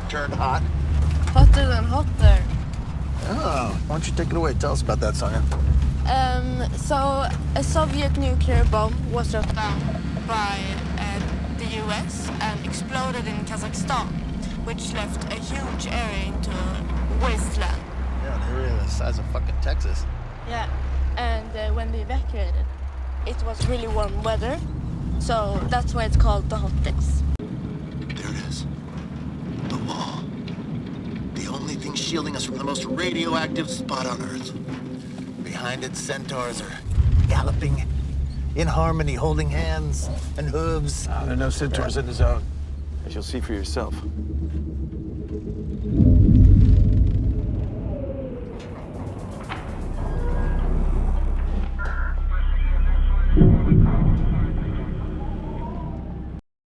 turned hot. Hotter than hotter. Oh, why don't you take it away? Tell us about that, Sonja. So a Soviet nuclear bomb was shot down by the US and exploded in Kazakhstan, which left a huge area into a wasteland. Yeah, an area the size of fucking Texas. Yeah, and when they evacuated, it was really warm weather, so that's why it's called the hot days. There it is. The wall. The only thing shielding us from the most radioactive spot on Earth. Behind it, centaurs are galloping, in harmony, holding hands and hooves. There are no centaurs in the zone, as you'll see for yourself.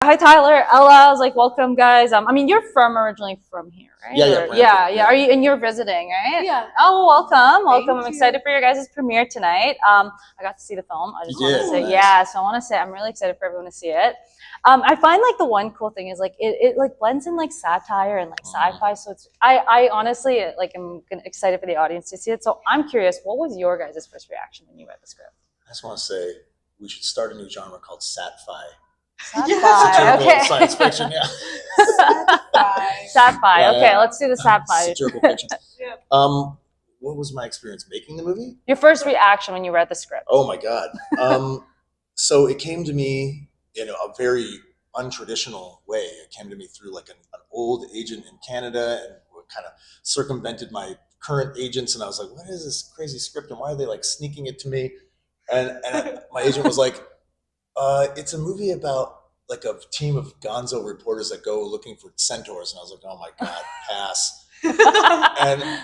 Hi, Tyler. Ella. I was like, welcome, guys. I mean, you're originally from here, right? Yeah. Are you? And you're visiting, right? Yeah. Oh, welcome. Thank I'm you. excited for your guys' premiere tonight. I got to see the film. I just want to say, Nice. so I want to say I'm really excited for everyone to see it. I find like the one cool thing is like it like blends in like satire and like sci-fi. So it's I honestly like am excited for the audience to see it. So I'm curious, what was your guys' first reaction when you read the script? I just want to say we should start a new genre called sat-fi. Sci-fi. Okay. Science fiction, yeah. Sci-fi. Okay, let's do the sci-fi. Satirical fiction. Yeah. What was my experience making the movie? Your first reaction when you read the script. Oh my God. So it came to me in a very untraditional way. It came to me through like an old agent in Canada and kind of circumvented my current agents. And I was like, what is this crazy script and why are they like sneaking it to me? And my agent was like, it's a movie about like a team of gonzo reporters that go looking for centaurs. And I was like, oh my God, pass.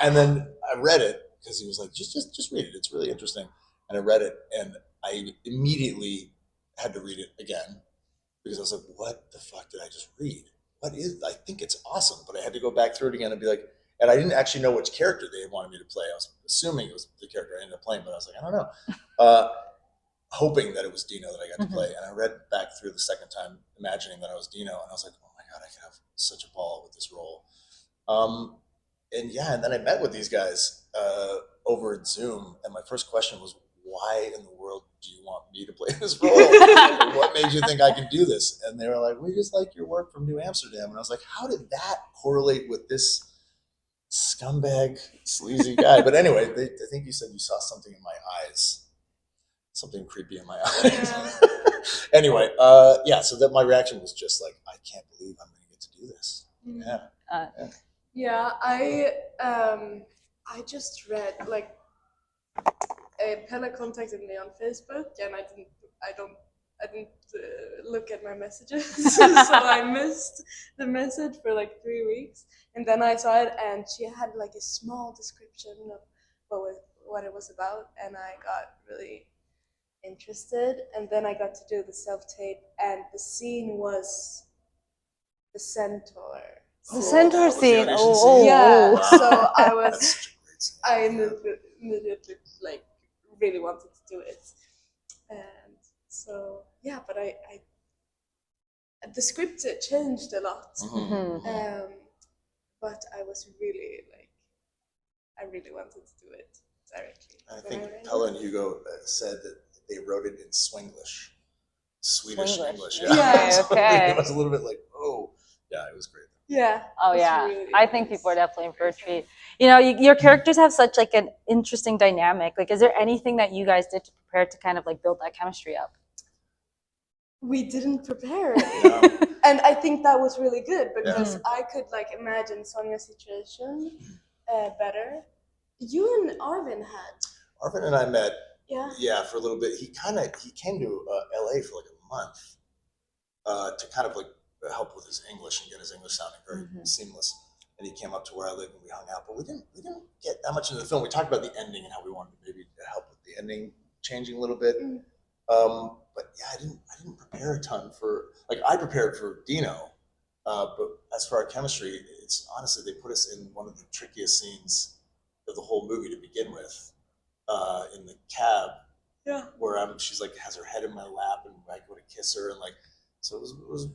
and then I read it because he was like, just read it. It's really interesting. And I read it and I immediately had to read it again because I was like, what the fuck did I just read? I think it's awesome, but I had to go back through it again and be like, and I didn't actually know which character they wanted me to play. I was assuming it was the character I ended up playing, but I was like, I don't know. Hoping that it was Dino that I got to play. And I read back through the second time, imagining that I was Dino. And I was like, oh my God, I could have such a ball with this role. And then I met with these guys over at Zoom. And my first question was, why in the world do you want me to play this role? What made you think I can do this? And they were like, we just like your work from New Amsterdam. And I was like, how did that correlate with this scumbag, sleazy guy? But anyway, I think you said you saw something in my eyes. Something creepy in my eyes. Anyway, so that my reaction was just like, I can't believe I'm going to get to do this. I just read like Pella contacted me on Facebook, and I didn't look at my messages, so I missed the message for like 3 weeks, and then I saw it, and she had like a small description of what it was about, and I got really interested, and then I got to do the self-tape, and the scene was the centaur. The centaur scene. Yeah. So I immediately like really wanted to do it, and so yeah. But I the script changed a lot, but I was really like, I really wanted to do it directly. I think Pella and Hugo said that they wrote it in Swinglish, Swedish English. Yeah. Okay. It was a little bit like, oh, yeah, it was great. Yeah. Oh yeah. Really I think people are definitely in for a treat. You know, your characters have such like an interesting dynamic. Like, is there anything that you guys did to prepare to kind of like build that chemistry up? We didn't prepare, and I think that was really good because I could like imagine Sonja's situation better. You and Arvin had. Arvin and I met. Yeah, for a little bit. He came to LA for like a month to kind of like help with his English and get his English sounding very seamless. And he came up to where I live and we hung out. But we didn't get that much into the film. We talked about the ending and how we wanted to maybe help with the ending changing a little bit. But yeah, I didn't prepare a ton for, like, I prepared for Dino. But as for our chemistry, it's honestly, they put us in one of the trickiest scenes of the whole movie to begin with. In the cab, where she's like has her head in my lap and I go to kiss her, and like, so it was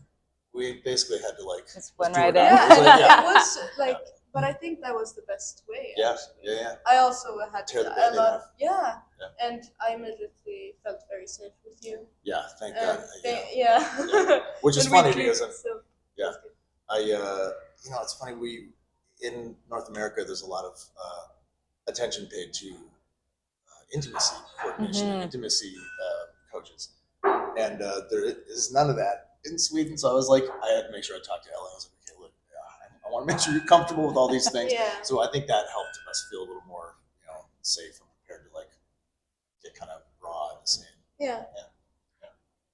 we basically had to like Just went do right it in. now. It was like, Yeah, it was like, but I think that was the best way. yeah, Actually. yeah. I also had Tear the a Band-Aid lot. off. Yeah, Yeah. and I immediately felt very safe with you. Yeah, thank And God. yeah. Which is And we funny clicked, because so yeah. that's good. You know, it's funny. We in North America, there's a lot of attention paid to intimacy coordination and intimacy coaches, and there is none of that in Sweden. So I was like, I had to make sure I talked to Ella. I was like, okay, look, I want to make sure you're comfortable with all these things. Yeah. So I think that helped us feel a little more, safe and prepared to like get kind of raw in the scene. Yeah.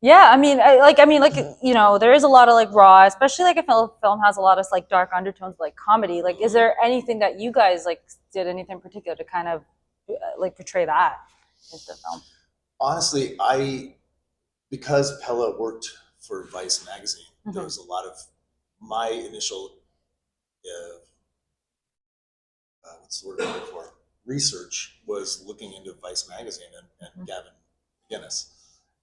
Yeah, I mean, there is a lot of like raw, especially like if a film has a lot of like dark undertones, like comedy. Like, is there anything that you guys like did anything particular to kind of like portray that into the film? Honestly, because Pella worked for Vice magazine, there was a lot of my initial what's the word I'm looking for? Research was looking into Vice magazine and Gavin McInnes.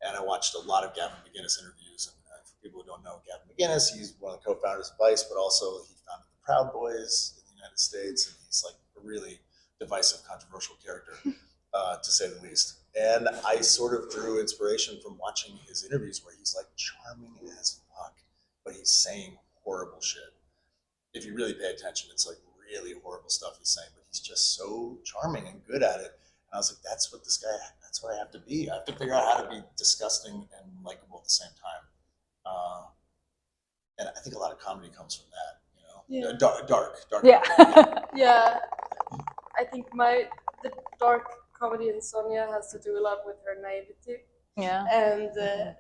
And I watched a lot of Gavin McInnes interviews. And for people who don't know Gavin McInnes, he's one of the co-founders of Vice, but also he founded the Proud Boys in the United States. And he's like a really divisive, controversial character, to say the least. And I sort of drew inspiration from watching his interviews where he's like charming as fuck, but he's saying horrible shit. If you really pay attention, it's like really horrible stuff he's saying, but he's just so charming and good at it. And I was like, that's what I have to be. I have to figure out how to be disgusting and likable at the same time. And I think a lot of comedy comes from that, Yeah. Dark. Yeah. Yeah. I think the dark comedy in Sonja has to do a lot with her naivety. Yeah. And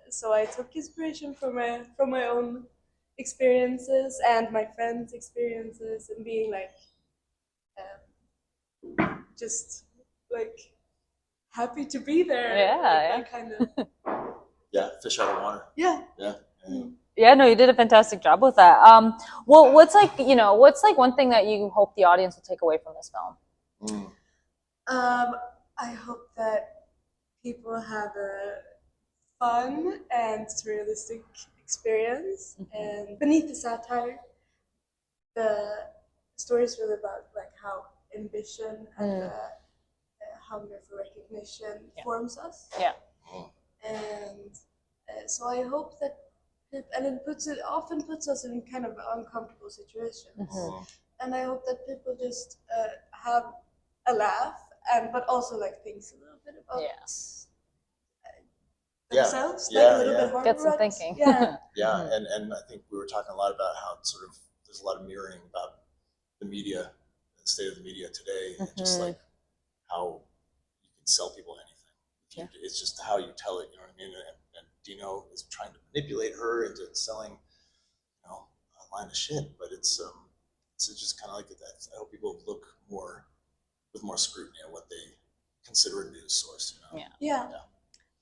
so I took inspiration from my own experiences and my friends' experiences and being like just like happy to be there. Yeah, like, that kind of Yeah, fish out of water. yeah. Yeah. Yeah, no, you did a fantastic job with that. Well, what's like one thing that you hope the audience will take away from this film? I hope that people have a fun and realistic experience. And beneath the satire, the story is really about like how ambition and hunger for recognition forms us. Yeah. And so I hope that, and it often puts us in kind of uncomfortable situations. And I hope that people just have a laugh, but also like thinks a little bit about themselves, like a little bit harder. Get some thinking. Yeah. Yeah, and I think we were talking a lot about how sort of there's a lot of mirroring about the media, the state of the media today, and just like how you can sell people anything. It's just how you tell it, you know what I mean? And Dino is trying to manipulate her into selling, a line of shit, but it's just kind of like that. I hope people look with more scrutiny at what they consider a news source, Yeah.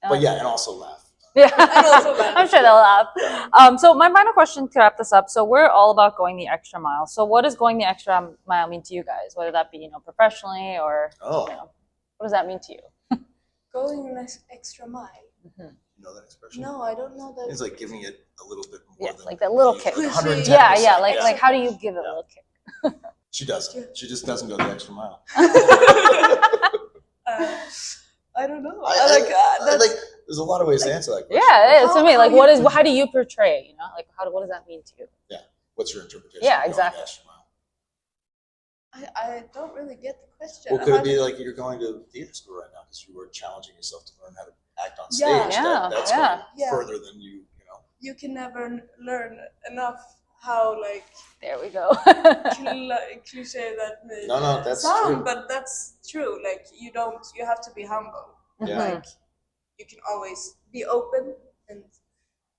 But and also laugh. Yeah, also laugh. I'm sure they'll laugh. So my final question to wrap this up. So we're all about going the extra mile. So what does going the extra mile mean to you guys? Whether that be, professionally or, what does that mean to you? Going an extra mile. You know that expression? No, I don't know that. It's like giving it a little bit more than like that little kick. like 110%. Yeah, like how do you give it a little kick? She doesn't. She just doesn't go the extra mile. I don't know. There's a lot of ways to answer that question. Yeah, it is to me. Like, how do you portray it? Like, what does that mean to you? Yeah. What's your interpretation? Yeah, of going exactly. the extra mile? I don't really get the question. Well, could it be like you're going to theater school right now because you were challenging yourself to learn how to act on stage? That's going further than you know. You can never learn enough how there we go. cliche that may No, that's sound, true. but that's true. Like you have to be humble. Yeah. Like you can always be open and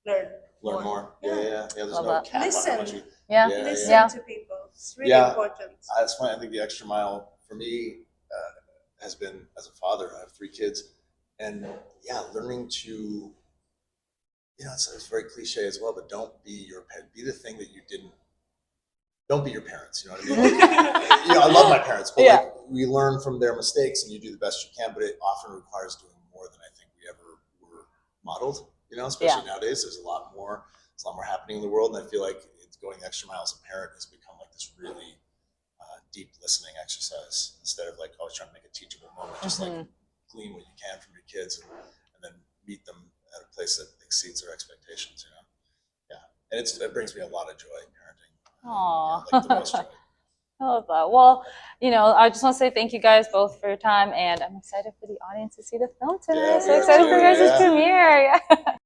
learn more. Yeah. There's Love no that. cap on how much Listen. you. Listen to people. It's really important. That's why I think the extra mile for me has been, as a father, I have 3 kids, and learning to, it's very cliche as well, but don't be your pet. Be the thing that you didn't. Don't be your parents. You know what I mean? I love my parents, but we learn from their mistakes, and you do the best you can. But it often requires doing more than I think we ever were modeled. Especially nowadays, there's a lot more there's a lot more happening in the world, and I feel like it's going the extra mile as a parent has become like this really deep listening exercise instead of like always trying to make a teachable moment. Just like glean what you can from your kids and then meet them at a place that exceeds their expectations. You know, yeah, and it brings me a lot of joy parenting. Aww. Like the most joy. I love that. Well, I just want to say thank you guys both for your time, and I'm excited for the audience to see the film tonight. Yeah, So excited for your guys' premiere. Yeah.